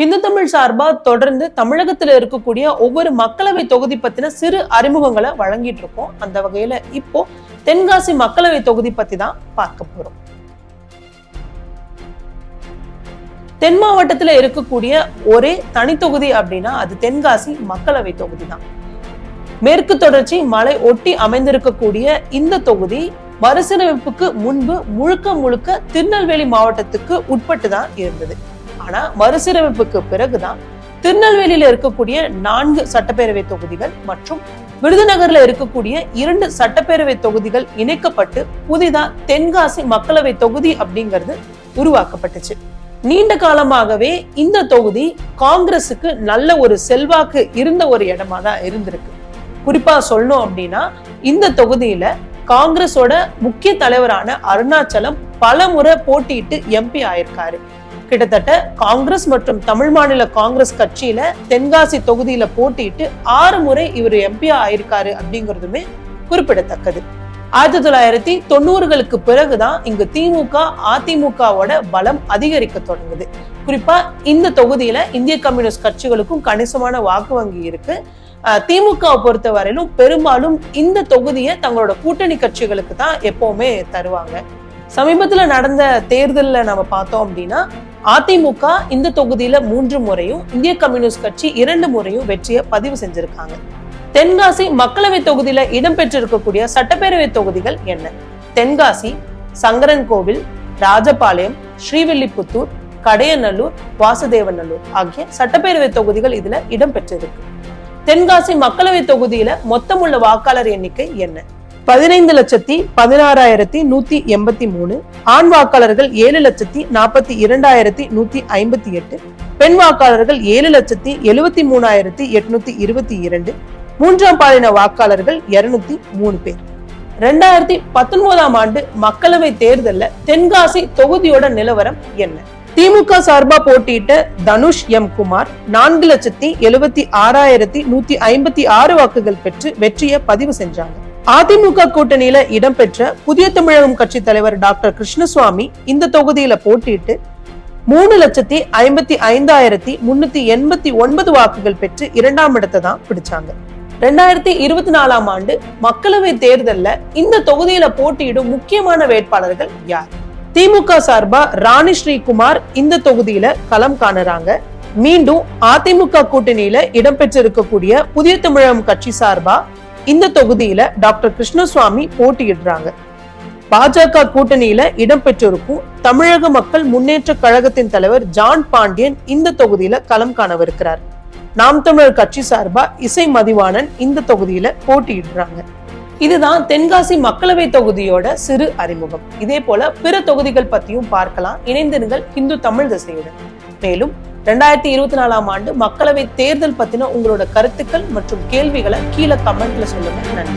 ஹிந்து தமிழ் சார்பா தொடர்ந்து தமிழகத்துல இருக்கக்கூடிய ஒவ்வொரு மக்களவை தொகுதி பத்தின சிறு அறிமுகங்களை வழங்கிட்டு இருக்கோம். அந்த வகையில இப்போ தென்காசி மக்களவை தொகுதி பத்தி தான் பார்க்க போறோம். தென் மாவட்டத்துல இருக்கக்கூடிய ஒரே தனி தொகுதி அப்படின்னா அது தென்காசி மக்களவை தொகுதி தான். மேற்கு தொடர்ச்சி மலை ஒட்டி அமைந்திருக்கக்கூடிய இந்த தொகுதி மறுசீரமைப்புக்கு முன்பு முழுக்க முழுக்க திருநெல்வேலி மாவட்டத்துக்கு உட்பட்டு தான் இருந்தது. ஆனா மறுசீரமைப்புக்கு பிறகுதான் திருநெல்வேலியில இருக்கக்கூடிய 4 சட்டப்பேரவை தொகுதிகள் மற்றும் விருதுநகர்ல இருக்கக்கூடிய 2 சட்டப்பேரவை தொகுதிகள் இணைக்கப்பட்டு புதிதா தென்காசி மக்களவை தொகுதி அப்படிங்கிறது உருவாக்கப்பட்டுச்சு. நீண்ட காலமாகவே இந்த தொகுதி காங்கிரசுக்கு நல்ல ஒரு செல்வாக்கு இருந்த ஒரு இடமா தான் இருந்திருக்கு. குறிப்பா சொல்லணும் அப்படின்னா இந்த தொகுதியில காங்கிரஸோட முக்கிய தலைவரான அருணாச்சலம் பல முறை போட்டியிட்டு எம்பி ஆயிருக்காரு. கிட்டத்தட்ட காங்கிரஸ் மற்றும் தமிழ் மாநில காங்கிரஸ் கட்சியில தென்காசி தொகுதியில போட்டிட்டு 6 முறை இவர் எம்பி ஆயிருக்காரு அப்படிங்கிறதுமே குறிப்பிடத்தக்கது. 1990களுக்கு பிறகுதான் இங்கு திமுக அதிமுகவோட பலம் அதிகரிக்க தொடங்குது. குறிப்பா இந்த தொகுதியில இந்திய கம்யூனிஸ்ட் கட்சிகளுக்கும் கணிசமான வாக்கு வங்கி இருக்கு. திமுகவை பொறுத்த வரையிலும் பெரும்பாலும் இந்த தொகுதியை தங்களோட கூட்டணி கட்சிகளுக்கு தான் எப்பவுமே தருவாங்க. சமீபத்துல நடந்த தேர்தலில் நம்ம பார்த்தோம் அப்படின்னா அதிமுக இந்த தொகுதியில 3 முறையும் இந்திய கம்யூனிஸ்ட் கட்சி 2 முறையும் வெற்றியை பதிவு செஞ்சிருக்காங்க. தென்காசி மக்களவை தொகுதியில இடம்பெற்றிருக்கக்கூடிய சட்டப்பேரவை தொகுதிகள் என்ன? தென்காசி, சங்கரன் கோவில், ராஜபாளையம், ஸ்ரீவில்லிபுத்தூர், கடையநல்லூர், வாசுதேவநல்லூர் ஆகிய சட்டப்பேரவை தொகுதிகள் இதுல இடம்பெற்றிருக்கு. தென்காசி மக்களவை தொகுதியில மொத்தமுள்ள வாக்காளர் எண்ணிக்கை என்ன? 15,16,183. ஆண் வாக்காளர்கள் 7,42,158. பெண் வாக்காளர்கள் 7,73,822. மூன்றாம் பாலின வாக்காளர்கள் 203 பேர். 2019ஆம் ஆண்டு மக்களவை தேர்தல்ல தென்காசி தொகுதியோட நிலவரம் என்ன? திமுக சார்பா போட்டியிட்ட தனுஷ் எம் குமார் 4,76,156 வாக்குகள் பெற்று வெற்றியை பதிவு செஞ்சாங்க. அதிமுக கூட்டணியில இடம்பெற்ற புதிய தமிழகம் கட்சி தலைவர் டாக்டர் கிருஷ்ணசுவாமி இந்த தொகுதியில போட்டியிட்டு 3,55,389 வாக்குகள் பெற்று 2ஆம் இடத்தை தான் பிடிச்சாங்க. 2024ஆம் ஆண்டு மக்களவை தேர்தல்ல இந்த தொகுதியில போட்டியிடும் முக்கியமான வேட்பாளர்கள் யார்? திமுக சார்பா ராணி ஸ்ரீகுமார் இந்த தொகுதியில களம் காணுறாங்க. மீண்டும் அதிமுக கூட்டணியில இடம்பெற்றிருக்கக்கூடிய புதிய தமிழகம் கட்சி சார்பா இந்த தொகுதியில டாக்டர் கிருஷ்ணசுவாமி போட்டியிடுறாங்க. பாஜக கூட்டணியில இடம்பெற்றிருக்கும் தமிழக மக்கள் முன்னேற்ற கழகத்தின் தலைவர் ஜான் பாண்டியன் இந்த தொகுதியில களம் காணவிருக்கிறார். நாம் தமிழர் கட்சி சார்பா இசை மதிவாணன் இந்த தொகுதியில போட்டியிடுறாங்க. இதுதான் தென்காசி மக்களவை தொகுதியோட சிறு அறிமுகம். இதே போல பிற தொகுதிகள் பத்தியும் பார்க்கலாம். இணைந்திருங்கள் இந்து தமிழ் திசையுடன். மேலும் 2024ஆம் ஆண்டு மக்களவை தேர்தல் பத்தின உங்களோட கருத்துக்கள் மற்றும் கேள்விகளை கீழே கமெண்ட்ல சொல்லுங்க. நன்றி.